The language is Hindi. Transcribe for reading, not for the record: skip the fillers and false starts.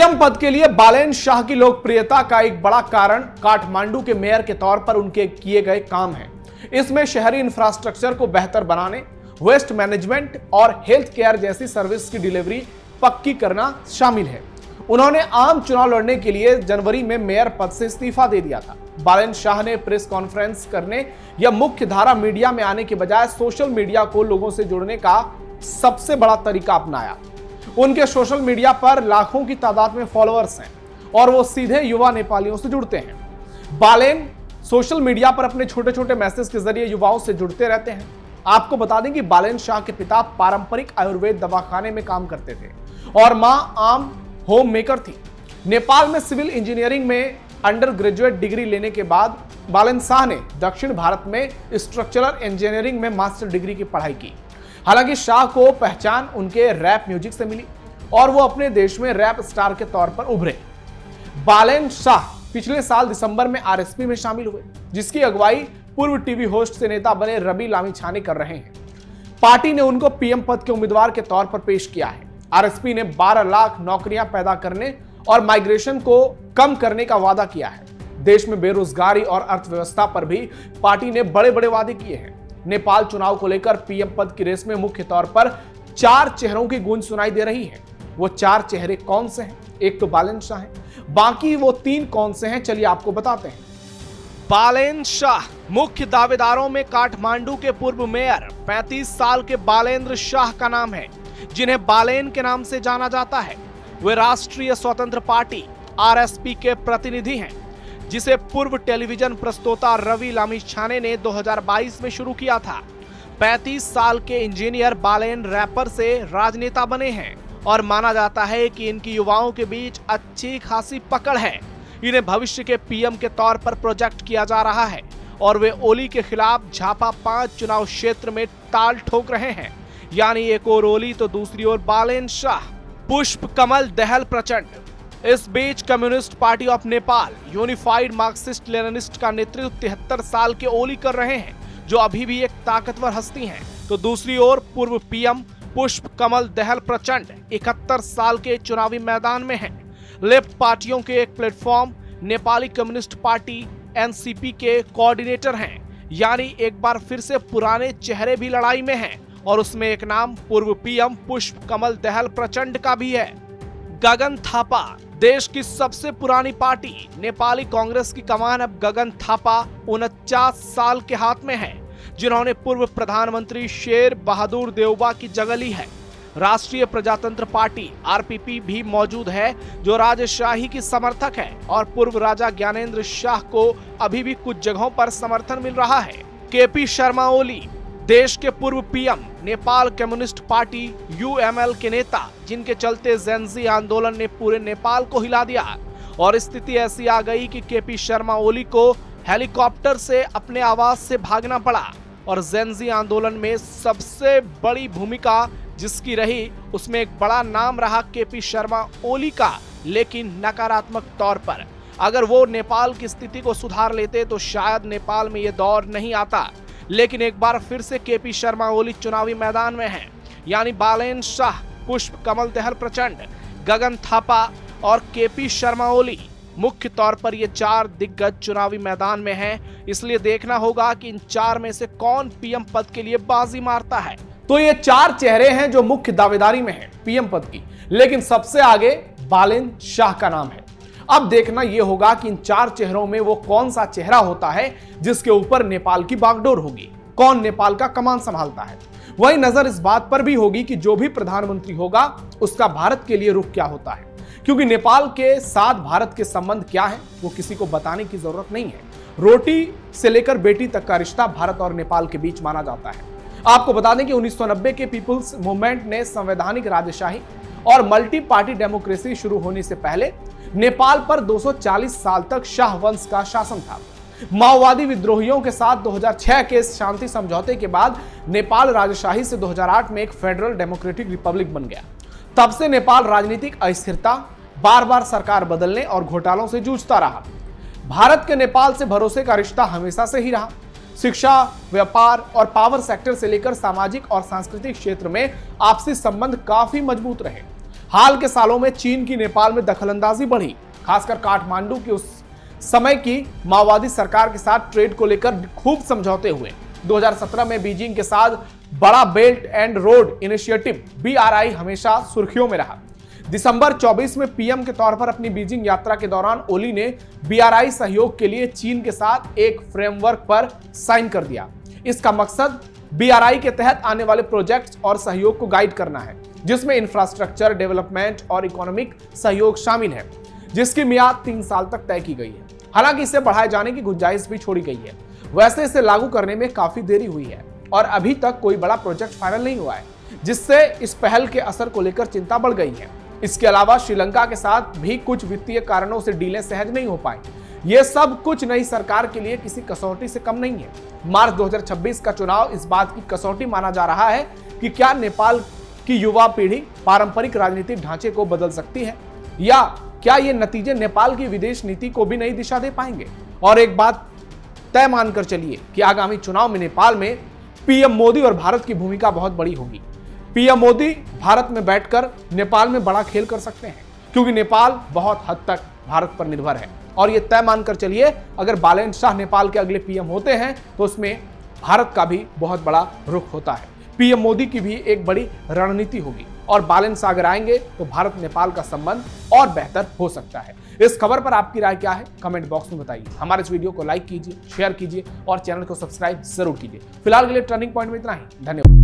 पीएम पद के लिए बालेन शाह की लोकप्रियता का एक बड़ा कारण काठमांडू के मेयर के तौर पर उनके किए गए काम है। इसमें शहरी इंफ्रास्ट्रक्चर को बेहतर बनाने, वेस्ट मैनेजमेंट और हेल्थ केयर जैसी सर्विस की डिलीवरी पक्की करना शामिल है। उन्होंने आम चुनाव लड़ने के लिए जनवरी में मेयर पद से इस्तीफा दे दिया था। बालेन शाह ने प्रेस कॉन्फ्रेंस करने या मुख्य धारा मीडिया में आने के बजाय सोशल मीडिया को लोगों से जुड़ने का सबसे बड़ा तरीका अपनाया। उनके सोशल मीडिया पर लाखों की तादाद में फॉलोअर्स हैं और वो सीधे युवा नेपालियों से जुड़ते हैं। बालेन सोशल मीडिया पर अपने छोटे छोटे मैसेज के जरिए युवाओं से जुड़ते रहते हैं। आपको बता दें कि बालेन शाह के पिता पारंपरिक आयुर्वेद दवाखाने में काम करते थे और मां आम होम मेकर थी। नेपाल में सिविल इंजीनियरिंग में अंडर ग्रेजुएट डिग्री लेने के बाद बालेन शाह ने दक्षिण भारत में स्ट्रक्चरल इंजीनियरिंग में मास्टर डिग्री की पढ़ाई की। हालांकि शाह को पहचान उनके रैप म्यूजिक से मिली और वो अपने देश में रैप स्टार के तौर पर उभरे। बालेन शाह पिछले साल दिसंबर में आरएसपी में शामिल हुए, जिसकी अगुवाई पूर्व टीवी होस्ट से नेता बने रवि लामिछाने कर रहे हैं। पार्टी ने उनको पीएम पद के उम्मीदवार के तौर पर पेश किया है। आरएसपी ने 12 लाख नौकरियां पैदा करने और माइग्रेशन को कम करने का वादा किया है। देश में बेरोजगारी और अर्थव्यवस्था पर भी पार्टी ने बड़े बड़े वादे किए हैं। नेपाल चुनाव को लेकर पीएम पद की रेस में मुख्य तौर पर 4 चेहरों की गूंज सुनाई दे रही है। वो 4 चेहरे कौन से हैं? एक तो बालेन शाह है, बाकी वो 3 कौन से हैं, चलिए आपको बताते हैं। बालेन शाह मुख्य दावेदारों में काठमांडू के पूर्व मेयर 35 साल के बालेंद्र शाह का नाम है, जिन्हें बालेन के नाम से जाना जाता है। वे राष्ट्रीय स्वतंत्र पार्टी आरएसपी के प्रतिनिधि हैं, जिसे पूर्व टेलीविजन प्रस्तोता रवि लामिछाने ने 2022 में शुरू किया था। 35 साल के इंजीनियर बालेन रैपर से राजनेता बने हैं और माना जाता है कि इनकी युवाओं के बीच अच्छी खासी पकड़ है। इन्हें भविष्य के पीएम के तौर पर प्रोजेक्ट किया जा रहा है और वे ओली के खिलाफ झापा 5 चुनाव क्षेत्र में ताल ठोक रहे हैं। यानी एक ओर ओली तो दूसरी ओर बालेन शाह, पुष्प कमल दहल प्रचंड। इस बीच communist party of Nepal unified Marxist Leninist का नेतृत्व 73 साल के ओली कर रहे हैं, जो अभी भी एक ताकतवर हस्ती हैं। तो दूसरी ओर पूर्व पीएम पुष्प कमल दहल प्रचंड 71 साल के चुनावी मैदान में हैं। लेफ्ट पार्टियों के एक platform Nepali communist party NCP के कोऑर्डिनेटर हैं। यानी एक बार फिर से पुराने चेहरे भी लड़ाई में हैं और उसमें एक नाम पूर्व पीएम पुष्प कमल दहल प्रचंड का भी है। गगन थापा देश की सबसे पुरानी पार्टी नेपाली कांग्रेस की कमान अब गगन थापा 49 साल के हाथ में है, जिन्होंने पूर्व प्रधानमंत्री शेर बहादुर देउबा की जगह ली है। राष्ट्रीय प्रजातंत्र पार्टी आरपीपी भी मौजूद है, जो राजशाही की समर्थक है और पूर्व राजा ज्ञानेंद्र शाह को अभी भी कुछ जगहों पर समर्थन मिल रहा है। केपी शर्मा ओली देश के पूर्व PM, Nepal communist party UML के नेता, जिनके चलते जेनजी आंदोलन ने पूरे नेपाल को हिला दिया और स्थिति ऐसी आ गई कि केपी शर्मा ओली को हेलीकॉप्टर से अपने आवास से भागना पड़ा और जेनजी आंदोलन में सबसे बड़ी भूमिका जिसकी रही, उसमें एक बड़ा नाम रहा केपी शर्मा ओली का, लेकिन नकारात्मक तौर पर। अगर वो नेपाल की स्थिति को सुधार लेते तो शायद नेपाल में ये दौर नहीं आता। लेकिन एक बार फिर से केपी शर्मा ओली चुनावी मैदान में हैं। यानी बालेन शाह, पुष्प कमल दहल प्रचंड, गगन थापा और केपी शर्मा ओली मुख्य तौर पर ये 4 दिग्गज चुनावी मैदान में हैं। इसलिए देखना होगा कि इन 4 में से कौन पीएम पद के लिए बाजी मारता है। तो ये 4 चेहरे हैं जो मुख्य दावेदारी में हैं पीएम पद की, लेकिन सबसे आगे बालेन शाह का नाम है। अब देखना यह होगा कि इन 4 चेहरों में वो कौन सा चेहरा होता है जिसके ऊपर नेपाल की बागडोर होगी, कौन नेपाल का कमान संभालता है। वही नजर इस बात पर भी होगी कि जो भी प्रधानमंत्री होगा उसका भारत के लिए रुख क्या होता है, क्योंकि नेपाल के साथ भारत के संबंध क्या है वो किसी को बताने की जरूरत नहीं है। रोटी से लेकर बेटी तक का रिश्ता भारत और नेपाल के बीच माना जाता है। आपको बता दें कि 1990 के पीपुल्स मूवमेंट ने संवैधानिक राजशाही और मल्टी पार्टी डेमोक्रेसी शुरू होने से पहले नेपाल पर 240 साल तक शाह वंश का शासन था। माओवादी विद्रोहियों के साथ 2006 के शांति समझौते के बाद नेपाल राजशाही से 2008 में एक फेडरल डेमोक्रेटिक रिपब्लिक बन गया। तब से नेपाल राजनीतिक अस्थिरता, बार बार सरकार बदलने और घोटालों से जूझता रहा। भारत के नेपाल से भरोसे का रिश्ता हमेशा से ही रहा। शिक्षा, व्यापार और पावर सेक्टर से लेकर सामाजिक और सांस्कृतिक क्षेत्र में आपसी संबंध काफी मजबूत रहे। हाल के सालों में चीन की नेपाल में दखलंदाजी बढ़ी, खासकर काठमांडू की उस समय की माओवादी सरकार के साथ ट्रेड को लेकर खूब समझौते हुए। 2017 में बीजिंग के साथ बड़ा belt and road initiative BRI हमेशा सुर्खियों में रहा। दिसंबर 24 में पीएम के तौर पर अपनी बीजिंग यात्रा के दौरान ओली ने BRI सहयोग के लिए चीन के साथ एक फ्रेमवर्क पर साइन कर दिया। इसका मकसद BRI के तहत आने वाले प्रोजेक्ट्स और सहयोग को गाइड करना है, जिसमें इंफ्रास्ट्रक्चर डेवलपमेंट और इकोनॉमिक सहयोग शामिल है, जिसकी मियाद 3 साल तक तय की गई है। हालांकि इसे बढ़ाए जाने की गुंजाइश भी छोड़ी गई है। वैसे इसे लागू करने में काफी देरी हुई है और अभी तक कोई बड़ा प्रोजेक्ट फाइनल नहीं हुआ है, जिससे इस पहल के असर को लेकर चिंता बढ़ गई है। इसके अलावा श्रीलंका के साथ भी कुछ वित्तीय कारणों से डीलें सहज नहीं हो पाई। ये सब कुछ नई सरकार के लिए किसी कसौटी से कम नहीं है। मार्च 2026 का चुनाव इस बात की कसौटी माना जा रहा है कि क्या नेपाल की युवा पीढ़ी पारंपरिक राजनीतिक ढांचे को बदल सकती है, या क्या ये नतीजे नेपाल की विदेश नीति को भी नई दिशा दे पाएंगे। और एक बात तय मानकर चलिए कि आगामी चुनाव में नेपाल में पीएम मोदी और भारत की भूमिका बहुत बड़ी होगी। पीएम मोदी भारत में बैठकर नेपाल में बड़ा खेल कर सकते हैं, क्योंकि नेपाल बहुत हद तक भारत पर निर्भर है। और ये तय मानकर चलिए, अगर बालेन शाह नेपाल के अगले पीएम होते हैं तो उसमें भारत का भी बहुत बड़ा रुख होता है। पीएम मोदी की भी एक बड़ी रणनीति होगी और बालेन शाह अगर आएंगे तो भारत नेपाल का संबंध और बेहतर हो सकता है। इस खबर पर आपकी राय क्या है, कमेंट बॉक्स में बताइए। हमारे इस वीडियो को लाइक कीजिए, शेयर कीजिए और चैनल को सब्सक्राइब जरूर कीजिए। फिलहाल के लिए टर्निंग पॉइंट में इतना ही। धन्यवाद।